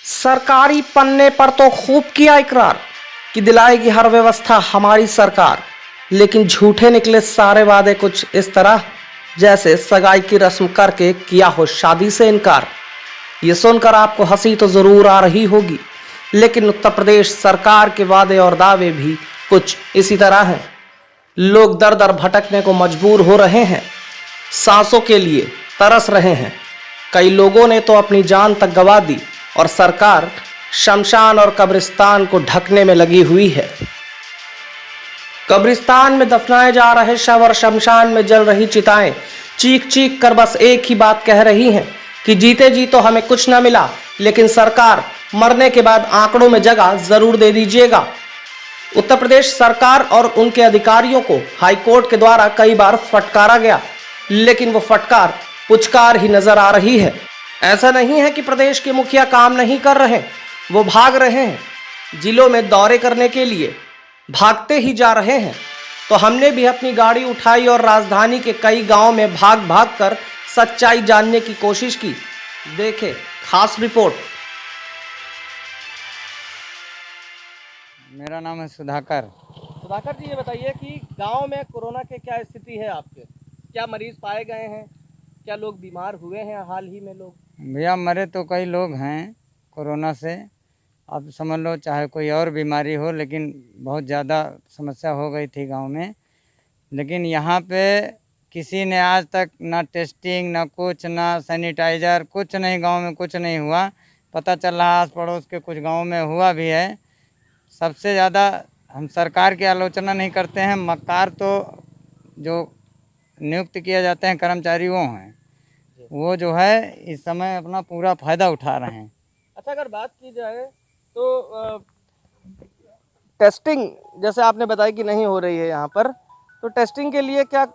सरकारी पन्ने पर तो खूब किया इकरार कि दिलाएगी हर व्यवस्था हमारी सरकार, लेकिन झूठे निकले सारे वादे कुछ इस तरह जैसे सगाई की रस्म करके किया हो शादी से इनकार। ये सुनकर आपको हंसी तो जरूर आ रही होगी, लेकिन उत्तर प्रदेश सरकार के वादे और दावे भी कुछ इसी तरह हैं। लोग दर दर भटकने को मजबूर हो रहे हैं, सांसों के लिए तरस रहे हैं। कई लोगों ने तो अपनी जान तक गंवा दी और सरकार शमशान और कब्रिस्तान को ढकने में लगी हुई है। कब्रिस्तान में दफनाए जा रहे शव और शमशान में जल रही चिताएं चीख चीख कर बस एक ही बात कह रही हैं कि जीते जी तो हमें कुछ न मिला, लेकिन सरकार मरने के बाद आंकड़ों में जगह जरूर दे दीजिएगा। उत्तर प्रदेश सरकार और उनके अधिकारियों को हाईकोर्ट के द्वारा कई बार फटकारा गया, लेकिन वो फटकार पुचकार ही नजर आ रही है। ऐसा नहीं है कि प्रदेश के मुखिया काम नहीं कर रहे, वो भाग रहे हैं। जिलों में दौरे करने के लिए भागते ही जा रहे हैं। तो हमने भी अपनी गाड़ी उठाई और राजधानी के कई गांव में भाग भाग कर सच्चाई जानने की कोशिश की। देखें खास रिपोर्ट। मेरा नाम है सुधाकर। सुधाकर जी, ये बताइए कि गांव में कोरोना के क्या स्थिति है आपके? क्या मरीज पाए गए हैं? क्या लोग बीमार हुए हैं हाल ही में? लोग भैया मरे तो कई लोग हैं कोरोना से। अब समझ लो चाहे कोई और बीमारी हो, लेकिन बहुत ज़्यादा समस्या हो गई थी गांव में। लेकिन यहाँ पे किसी ने आज तक ना टेस्टिंग ना कुछ, ना सैनिटाइज़र, कुछ नहीं, गांव में कुछ नहीं हुआ। पता चल रहा आस पड़ोस के कुछ गांव में हुआ भी है। सबसे ज़्यादा हम सरकार की आलोचना नहीं करते हैं, मक्कार तो जो नियुक्त किए जाते हैं कर्मचारी वो हैं, वो जो है इस समय अपना पूरा फ़ायदा उठा रहे हैं। अच्छा, अगर बात की जाए तो टेस्टिंग जैसे आपने बताया कि नहीं हो रही है यहाँ पर, तो टेस्टिंग के लिए क्या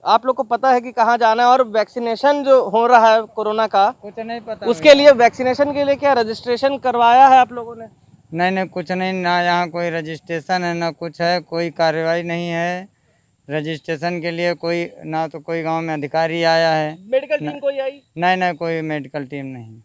आप लोग को पता है कि कहाँ जाना है? और वैक्सीनेशन जो हो रहा है कोरोना का, कुछ नहीं पता उसके लिए वैक्सीनेशन के लिए क्या रजिस्ट्रेशन करवाया है आप लोगों ने? नहीं, कुछ नहीं, ना यहाँ कोई रजिस्ट्रेशन है ना कुछ है, कोई कार्रवाई नहीं है रजिस्ट्रेशन के लिए। कोई ना तो कोई गांव में अधिकारी आया है, मेडिकल टीम कोई आई? नहीं कोई मेडिकल टीम नहीं।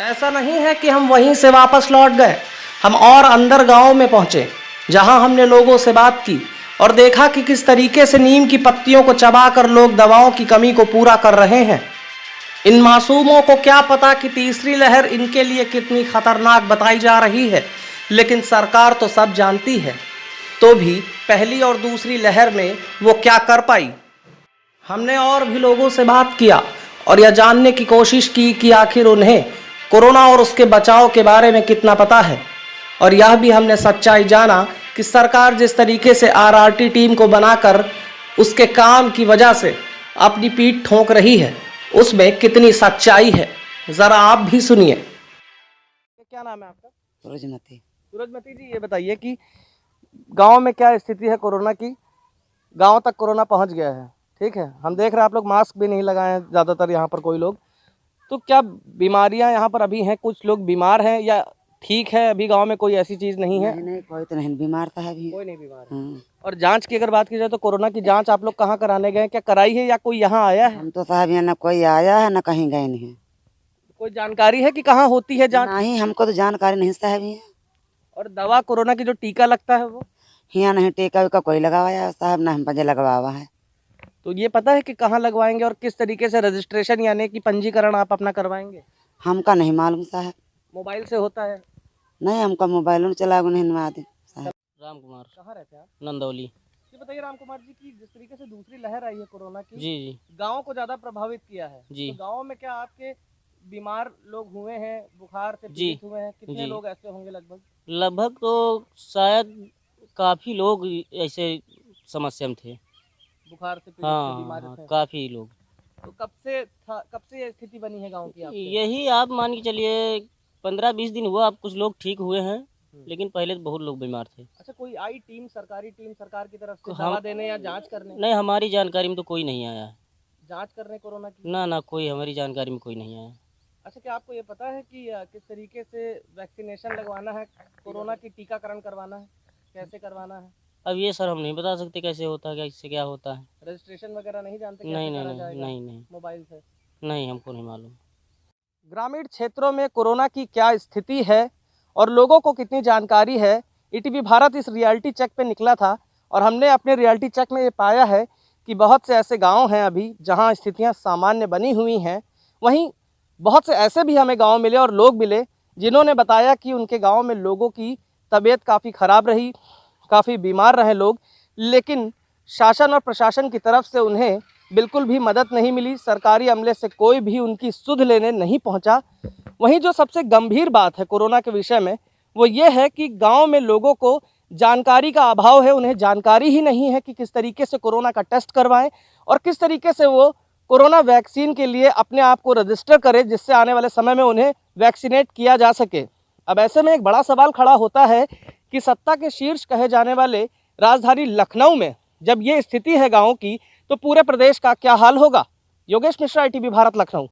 ऐसा नहीं है कि हम वहीं से वापस लौट गए, हम और अंदर गांव में पहुंचे, जहां हमने लोगों से बात की और देखा कि किस तरीके से नीम की पत्तियों को चबाकर लोग दवाओं की कमी को पूरा कर रहे हैं। इन मासूमों को क्या पता कि तीसरी लहर इनके लिए कितनी खतरनाक बताई जा रही है, लेकिन सरकार तो सब जानती है। तो भी पहली और दूसरी लहर में वो क्या कर पाई? हमने और भी लोगों से बात किया और यह जानने की कोशिश की कि आखिर उन्हें कोरोना और उसके बचाव के बारे में कितना पता है। और यह भी हमने सच्चाई जाना कि सरकार जिस तरीके से आरआरटी टीम को बनाकर उसके काम की वजह से अपनी पीठ ठोक रही है, उसमें कितनी सच्चाई है, जरा आप भी सुनिए। क्या नाम है आपका? सूरजमती। सूरजमती जी, ये बताइए कि गांव में क्या स्थिति है कोरोना की? गांव तक कोरोना पहुंच गया है, ठीक है, हम देख रहे हैं आप लोग मास्क भी नहीं लगाए हैं ज़्यादातर यहाँ पर कोई लोग। तो क्या बीमारियाँ यहाँ पर अभी हैं? कुछ लोग बीमार हैं या ठीक है अभी गांव में कोई ऐसी चीज़ नहीं है? नहीं कोई तो नहीं बीमार था अभी। कोई नहीं बीमार है। और जांच की अगर बात की जाए तो कोरोना की जांच आप लोग कहाँ कराने गए? क्या कराई है या कोई यहाँ आया है? हम तो साहब यहाँ न कोई आया है न कहीं गए नहीं। कोई जानकारी है कि कहाँ होती है जांच? नहीं, हमको तो जानकारी नहीं साहब। यहाँ और दवा कोरोना की जो टीका लगता है वो? यहाँ नहीं टीका वीका कोई लगवाया साहब, ना हम पंजे लगवावा है। तो ये पता है कि कहाँ लगवाएंगे और किस तरीके से रजिस्ट्रेशन यानी कि पंजीकरण आप अपना करवाएंगे? हमका नहीं मालूम साहब। मोबाइल से होता है? नहीं, हमका मोबाइल में चला नहीं नवादे साहब। राम कुमार। कहाँ रहते हैं आप? नंदौली। ये बताइए राम कुमार जी की जिस तरीके से दूसरी लहर आई है कोरोना की, जी गांव को ज्यादा प्रभावित किया है जी। तो गांव में क्या आपके बीमार लोग हुए हैं, बुखार से पीड़ित हुए हैं? कितने लोग ऐसे होंगे लगभग? लगभग तो शायद काफ़ी लोग ऐसे समस्या में थे, बुखार से पीड़ित हाँ, बीमार हाँ थे। काफ़ी लोग। तो कब से ये स्थिति बनी है गांव की आपके? यही आप मान के चलिए 15-20 दिन हुआ, अब कुछ लोग ठीक हुए हैं, लेकिन पहले तो बहुत लोग बीमार थे। अच्छा, कोई आई टीम, सरकारी टीम, सरकार की तरफ से दवा देने या जांच करने? नहीं, हमारी जानकारी में तो कोई नहीं आया है। जांच करने कोरोना की? ना कोई हमारी जानकारी में कोई नहीं आया। अच्छा, क्या आपको ये पता है कि किस तरीके से वैक्सीनेशन लगवाना है, कोरोना की टीकाकरण करवाना है, कैसे करवाना है? अब ये सर हम नहीं बता सकते कैसे होता है, कैसे क्या होता है। रजिस्ट्रेशन वगैरह नहीं जानते? नहीं, मोबाइल से? नहीं हमको नहीं मालूम। ग्रामीण क्षेत्रों में कोरोना की क्या स्थिति है और लोगों को कितनी जानकारी है, ईटीवी भारत इस रियलिटी चेक पे निकला था और हमने अपने रियलिटी चेक में ये पाया है कि बहुत से ऐसे गांव हैं अभी जहां स्थितियां सामान्य बनी हुई हैं। वहीं बहुत से ऐसे भी हमें गांव मिले और लोग मिले जिन्होंने बताया कि उनके गांव में लोगों की तबीयत काफ़ी ख़राब रही, काफ़ी बीमार रहे लोग, लेकिन शासन और प्रशासन की तरफ से उन्हें बिल्कुल भी मदद नहीं मिली। सरकारी अमले से कोई भी उनकी सुध लेने नहीं पहुंचा। वहीं जो सबसे गंभीर बात है कोरोना के विषय में वो ये है कि गांव में लोगों को जानकारी का अभाव है। उन्हें जानकारी ही नहीं है कि किस तरीके से कोरोना का टेस्ट करवाएं और किस तरीके से वो कोरोना वैक्सीन के लिए अपने आप को रजिस्टर करें, जिससे आने वाले समय में उन्हें वैक्सीनेट किया जा सके। अब ऐसे में एक बड़ा सवाल खड़ा होता है कि सत्ता के शीर्ष कहे जाने वाले राजधानी लखनऊ में जब ये स्थिति है गाँव की, तो पूरे प्रदेश का क्या हाल होगा। योगेश मिश्रा, ITV भारत, लखनऊ।